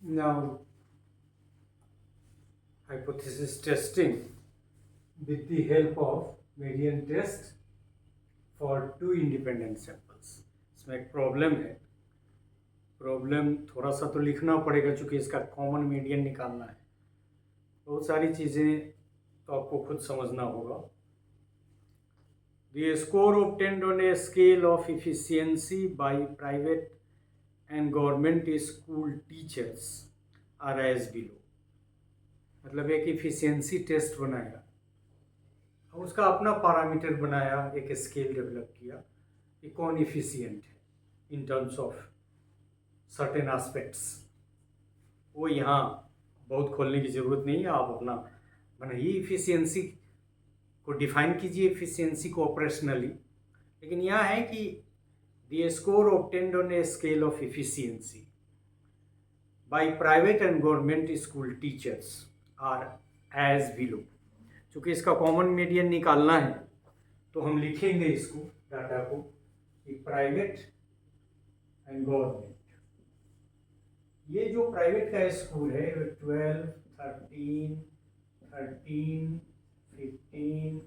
Now, hypothesis testing with the help of median test for two independent samples. इसमें एक problem है, problem थोड़ा सा तो लिखना पड़ेगा क्योंकि इसका कॉमन मीडियन निकालना है। बहुत सारी चीज़ें तो आपको खुद समझना होगा। The score obtained on a scale of efficiency by private and government school teachers are as below। मतलब एक इफिशियंसी टेस्ट बनाया, उसका अपना पैरामीटर बनाया, एक स्केल डेवलप किया कि कौन इफिशियंट है in terms of certain aspects. वो यहाँ बहुत खोलने की ज़रूरत नहीं है, आप अपना बनाइए, इफिशियंसी को डिफाइन कीजिए, इफिशियंसी को ऑपरेशनली। लेकिन यहाँ है कि the score obtained on a scale of efficiency by private and government school teachers are as below. चूँकि इसका कॉमन मीडियन निकालना है तो हम लिखेंगे इसको डाटा को कि प्राइवेट एंड गवर्नमेंट, ये जो प्राइवेट का स्कूल है 12, 13, 15,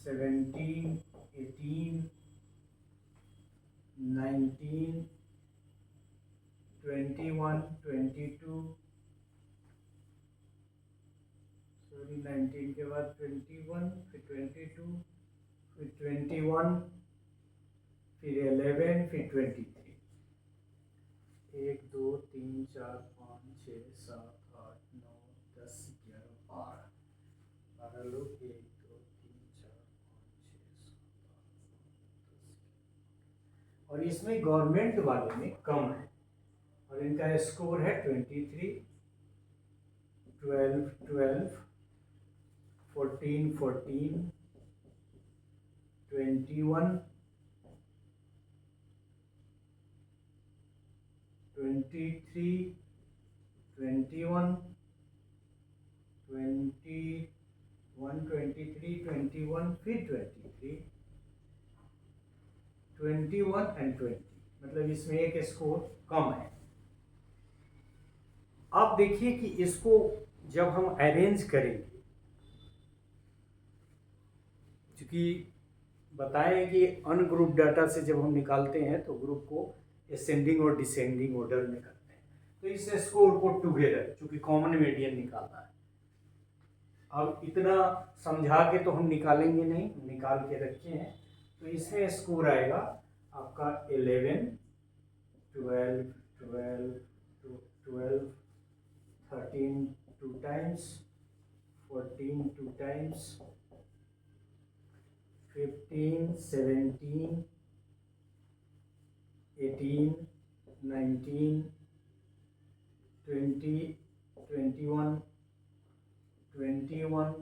17, 18, 19, 21, 22, 19 के बाद 21, फिर 22, फिर 21, फिर 11, फिर 23। 1, 2, 3, 4, 5, 6, 7, 8, 9, 10, 11, 12 लोग। 1, 2, 3, 4, 5, 6, 7, 8, 9, 10। और इसमें गवर्नमेंट वाले में कम है और इनका स्कोर है 23, 12, 12, 14, 14, 21, 23, 21, 21, 23, 21, फिर 23, 21 एंड 20। मतलब इसमें एक स्कोर कम है। आप देखिए कि इसको जब हम अरेंज करेंगे, क्योंकि बताएं कि अनग्रुप डाटा से जब हम निकालते हैं तो ग्रुप को असेंडिंग और डिसेंडिंग ऑर्डर में करते हैं, तो इस स्कोर को टुगेदर, चूंकि कॉमन मीडियन निकालना है। अब इतना समझा के तो हम निकालेंगे नहीं, निकाल के रखे हैं। तो इसमें स्कोर आएगा आपका 11, 12, 12, 12, 13 2 टाइम्स, 14 2 टाइम्स, 15, 17, 18, 19, 20, 21, 21,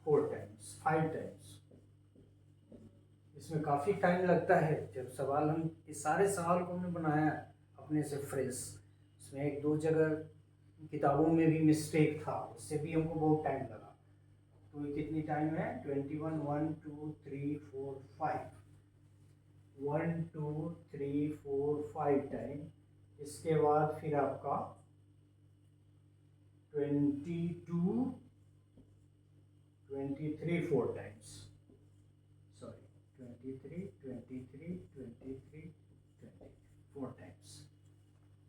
4 टाइम्स, 5 टाइम्स। इसमें काफ़ी टाइम लगता है। जब सवाल हम इस सारे सवाल को हमने बनाया अपने से फ्रेश, इसमें 1-2 जगह किताबों में भी मिस्टेक था, उससे भी हमको बहुत टाइम लगा। तो कितनी टाइम है? 21, 1, 2, 3, 4, 5, 1, 2, 3, 4, 5 टाइम। इसके बाद फिर आपका 22, 23, 4 टाइम्स, सॉरी 23, 23, 23, 4 टाइम्स।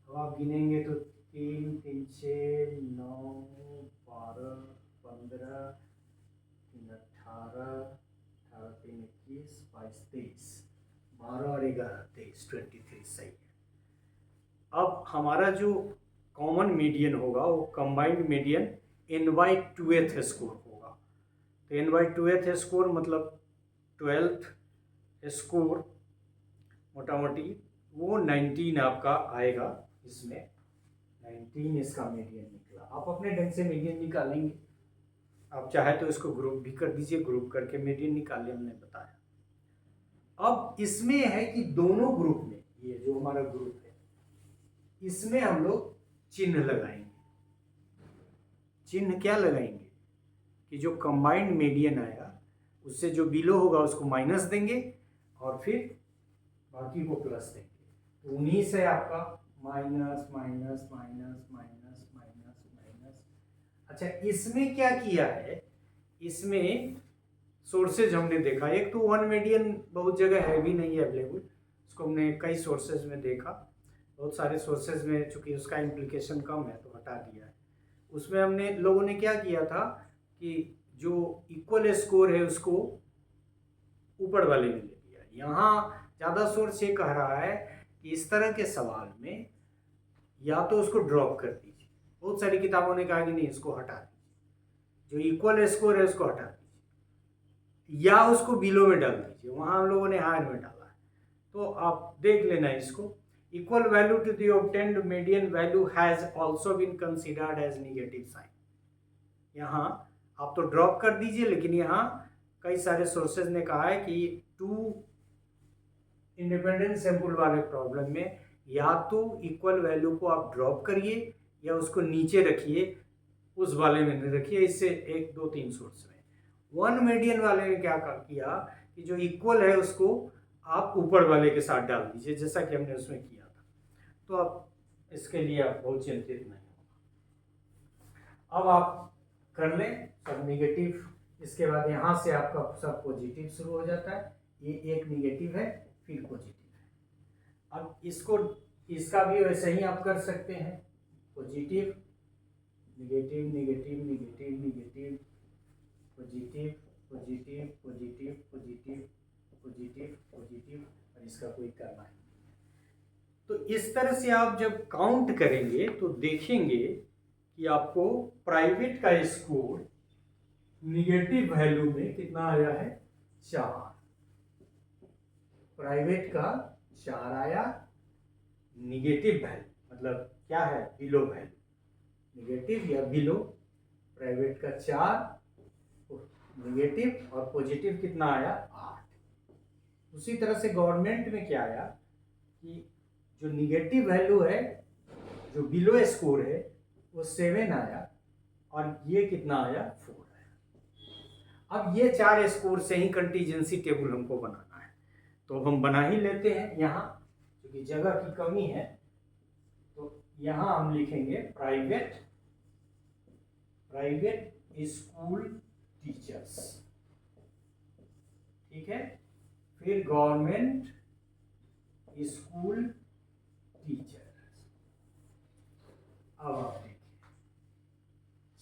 अब आप गिनेंगे तो 3, 3, 6, 9, 12, 15, 3, 18, 18, 3, 21, 22, 23, 12 और 11, 23, 23 सही है। अब हमारा जो कॉमन मीडियन होगा वो कंबाइंड मीडियन n/2th स्कोर होगा। तो n/2th स्कोर मतलब 12th स्कोर मोटा मोटी वो 19 आपका आएगा। इसमें 19 इसका मीडियन निकला। आप अपने ढंग से मीडियन निकालेंगे, आप चाहे तो इसको ग्रुप भी कर दीजिए, ग्रुप करके मीडियन निकालिए, हमने बताया। अब इसमें है कि दोनों ग्रुप में, ये जो हमारा ग्रुप है, इसमें हम लोग चिन्ह लगाएंगे। चिन्ह क्या लगाएंगे कि जो कंबाइंड मीडियन आया उससे जो बिलो होगा उसको माइनस देंगे और फिर बाकी को प्लस देंगे। तो 19 है आपका minus minus minus minus minus minus. अच्छा, इसमें क्या किया है, इसमें सोर्सेज हमने देखा, एक तो वन मीडियन बहुत जगह है भी नहीं है अवेलेबल, उसको हमने कई सोर्सेज में देखा, बहुत सारे सोर्सेज में चूंकि उसका इम्प्लीकेशन कम है तो हटा दिया है। उसमें हमने लोगों ने क्या किया था कि जो इक्वल स्कोर है उसको ऊपर वाले में ले लिया। यहाँ ज़्यादा सोर्स ये कह रहा है कि इस तरह के सवाल में या तो उसको ड्रॉप कर दीजिए, बहुत सारी किताबों ने कहा कि नहीं इसको हटा दीजिए, जो इक्वल स्कोर है उसको हटा दीजिए, या उसको बिलो में डाल दीजिए, वहाँ हम लोगों ने हायर में डाला है। तो आप देख लेना इसको, equal value to the obtained median value has also been considered as negative sign. यहाँ आप तो ड्रॉप कर दीजिए, लेकिन यहाँ कई सारे सोर्सेज ने कहा है कि टू इंडिपेंडेंट सैंपल वाले प्रॉब्लम में या तो इक्वल वैल्यू को आप ड्रॉप करिए या उसको नीचे रखिए, उस वाले में नहीं रखिए। इससे 1 2 3 सोर्स में वन मीडियन वाले ने क्या किया कि जो इक्वल है उसको आप ऊपर वाले के साथ डाल दीजिए, जैसा कि हमने उसमें किया था। तो अब इसके लिए आप बहुत चिंतित नहीं हो। अब आप कर लें सब निगेटिव, इसके बाद यहाँ से आपका सब पॉजिटिव शुरू हो जाता है। ये एक निगेटिव है फिर पॉजिटिव है। अब इसको इसका भी वैसे ही आप कर सकते हैं, positive negative negative negative negative positive positive positive positive positive positive, और इसका कोई करना ही नहीं है। तो इस तरह से आप जब काउंट करेंगे तो देखेंगे कि आपको प्राइवेट का स्कोर निगेटिव वैल्यू में कितना आया है, 4। प्राइवेट का 4 आया, निगेटिव वैल्यू मतलब क्या है, बिलो वैल्यू, निगेटिव या बिलो, प्राइवेट का 4 निगेटिव, और पॉजिटिव कितना आया, 8। उसी तरह से गवर्नमेंट में क्या आया कि जो निगेटिव वैल्यू है, जो बिलो स्कोर है, वो 7 आया, और ये कितना आया, 4 आया। अब ये 4 स्कोर से ही कंटीजेंसी टेबल हमको बनाना है, तो हम बना ही लेते हैं। यहाँ क्योंकि जगह की कमी है तो यहाँ हम लिखेंगे प्राइवेट स्कूल टीचर्स, ठीक है, फिर गवर्नमेंट स्कूल टीचर। अब आप देखिए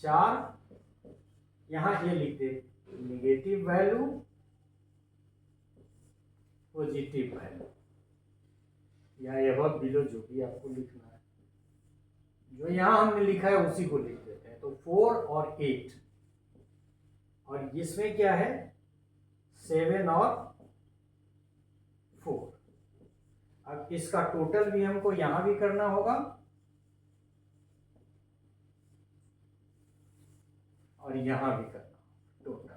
4, यहाँ ये लिख दे निगेटिव वैल्यू पॉजिटिव वैल्यू, या एबव बिलो जो भी आपको लिखना है, जो यहाँ हमने लिखा है उसी को लिख देते हैं। तो 4 और 8, और इसमें क्या है, 7 और 4। अब इसका टोटल भी हमको यहां भी करना होगा और यहां भी करना टोटल।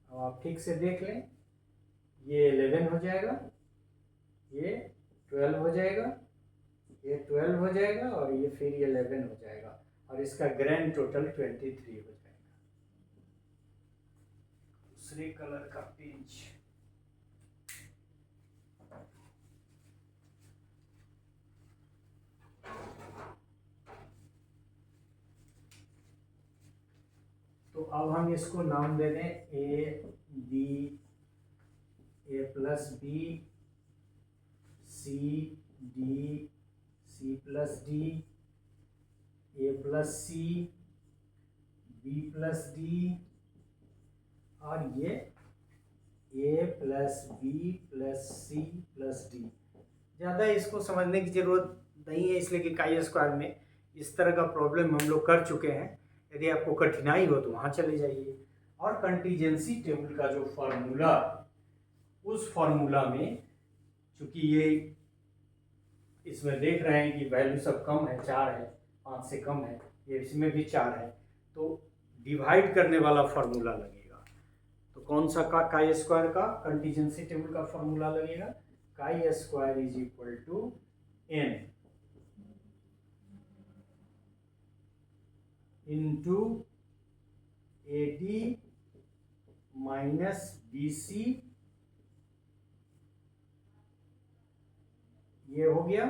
अब आप ठीक से देख लें, ये 11 हो जाएगा, ये 12 हो जाएगा, ये 12 हो जाएगा, और ये फिर ये 11 हो जाएगा, और इसका ग्रैंड टोटल 23 हो जाएगा। दूसरे कलर का पेज, तो अब हम इसको नाम दे दें A B, A plus B, C D, C plus D, A plus C, B plus D, और ये A plus B plus C plus D. ज़्यादा इसको समझने की ज़रूरत नहीं है, इसलिए कि काई स्क्वायर में इस तरह का प्रॉब्लम हम लोग कर चुके हैं। यदि आपको कठिनाई हो तो वहाँ चले जाइए। और कंटीजेंसी टेबल का जो फार्मूला, उस फार्मूला में चूंकि ये इसमें देख रहे हैं कि वैल्यू सब कम है, 4 है, 5 से कम है, ये इसमें भी 4 है, तो डिवाइड करने वाला फार्मूला लगेगा। तो कौन सा काई स्क्वायर का कंटीजेंसी टेबल का फार्मूला लगेगा, chi square is equal to n into AD minus BC, ये हो गया,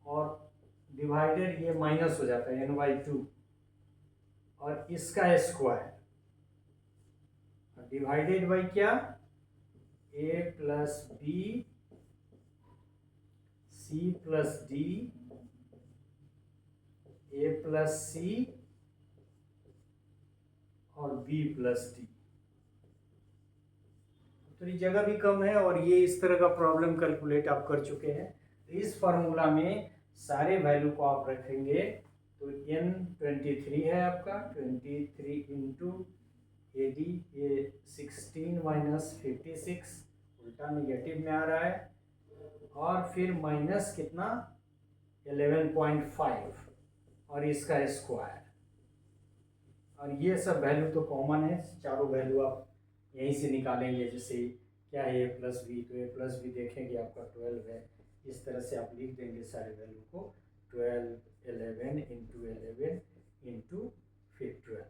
और डिवाइडेड ये माइनस हो जाता है n/2, और इसका स्क्वायर डिवाइडेड बाई क्या, A plus B C plus D A plus C और B प्लस D। थोड़ी जगह भी कम है, और ये इस तरह का प्रॉब्लम कैलकुलेट आप कर चुके हैं। तो इस फार्मूला में सारे वैल्यू को आप रखेंगे, तो n 23 है आपका, 23 इंटू AD, ये 16 माइनस 56, उल्टा निगेटिव में आ रहा है, और फिर माइनस कितना 11.5, और इसका स्क्वायर, और ये सब वैल्यू तो कॉमन है, चारों वैल्यू आप यहीं से निकालेंगे। जैसे क्या है A प्लस बी, तो A प्लस बी देखेंगे आपका 12 है, इस तरह से आप लिख देंगे सारे वैल्यू को, 12 11 इंटू 11 इंटू फिर 12।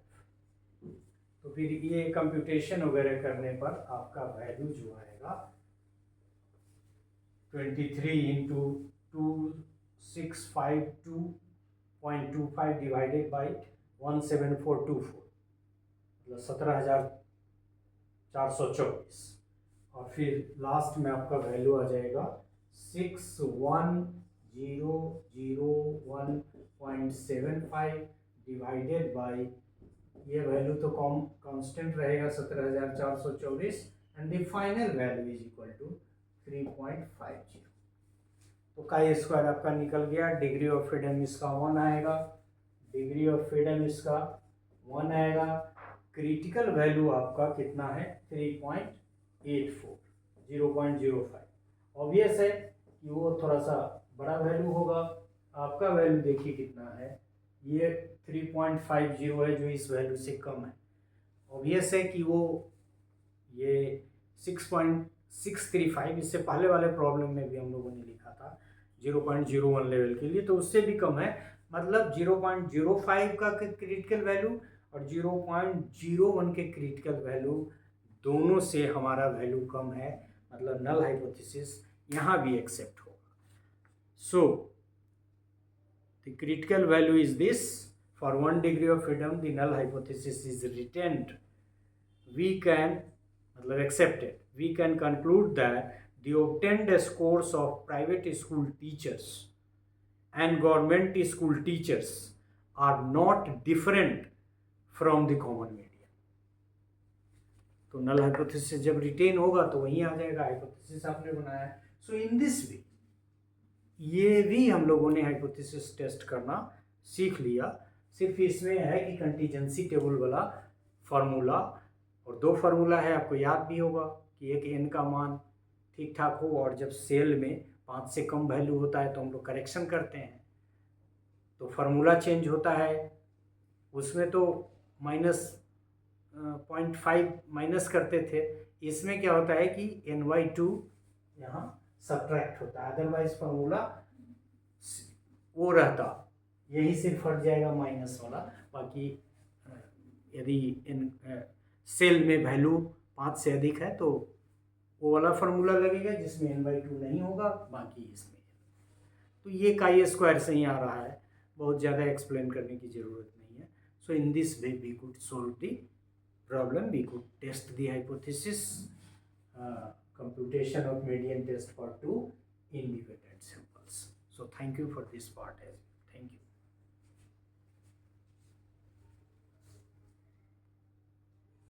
तो फिर ये कंप्यूटेशन वगैरह करने पर आपका वैल्यू जो आएगा 23 इंटू 2652.25 डिवाइडेड बाई 17424, मतलब 17,424, और फिर लास्ट में आपका वैल्यू आ जाएगा 61,001.75 डिवाइडेड बाई, ये वैल्यू तो कांस्टेंट रहेगा 17,424, and the final value is equal to 3.50। तो काई स्क्वायर आपका निकल गया। डिग्री ऑफ फ्रीडम इसका 1 आएगा, डिग्री ऑफ फ्रीडम इसका 1 आएगा। क्रिटिकल वैल्यू आपका कितना है 3.84, 0.05। ऑब्वियस है कि वो थोड़ा सा बड़ा वैल्यू होगा। आपका वैल्यू देखिए कितना है, ये 3.50 है, जो इस वैल्यू से कम है। ऑब्वियस है कि वो ये 6.635, इससे पहले वाले प्रॉब्लम में भी हम लोगों ने लिखा था 0.01 लेवल के लिए, तो उससे भी कम है। मतलब 0.05 का क्रिटिकल वैल्यू और 0.01 के क्रिटिकल वैल्यू दोनों से हमारा वैल्यू कम है, मतलब नल हाइपोथेसिस यहाँ भी एक्सेप्ट होगा। So the critical value is this, for 1 degree of freedom the null hypothesis is retained, we can मतलब accepted, we can conclude that the obtained scores of private school teachers and government school teachers are not different from the common median। तो null hypothesis जब retain होगा तो वहीं आ जाएगा, hypothesis आपने बनाया। सो in this वे ये भी हम लोगों ने hypothesis टेस्ट करना सीख लिया। सिर्फ इसमें है कि कंटीजेंसी टेबल वाला फार्मूला, और 2 फार्मूला है, आपको याद भी होगा कि एक n का मान ठीक ठाक हो, और जब सेल में 5 से कम वैल्यू होता है तो हम लोग करेक्शन करते हैं, तो फार्मूला चेंज होता है। उसमें तो -0.5 माइनस करते थे, इसमें क्या होता है कि n/2 यहाँ सब्ट्रैक्ट होता है, अदरवाइज फार्मूला वो रहता, यही सिर्फ हट जाएगा माइनस वाला। बाकी यदि सेल में वैल्यू 5 से अधिक है तो वो वाला फार्मूला लगेगा जिसमें n/2 नहीं होगा, बाकी इसमें। तो ये काई स्क्वायर से ही आ रहा है, बहुत ज़्यादा एक्सप्लेन करने की ज़रूरत नहीं है। So in this way we could solve the problem, we could test the hypothesis, computation of median test for 2 independent samples. So thank you for this part. Thank you.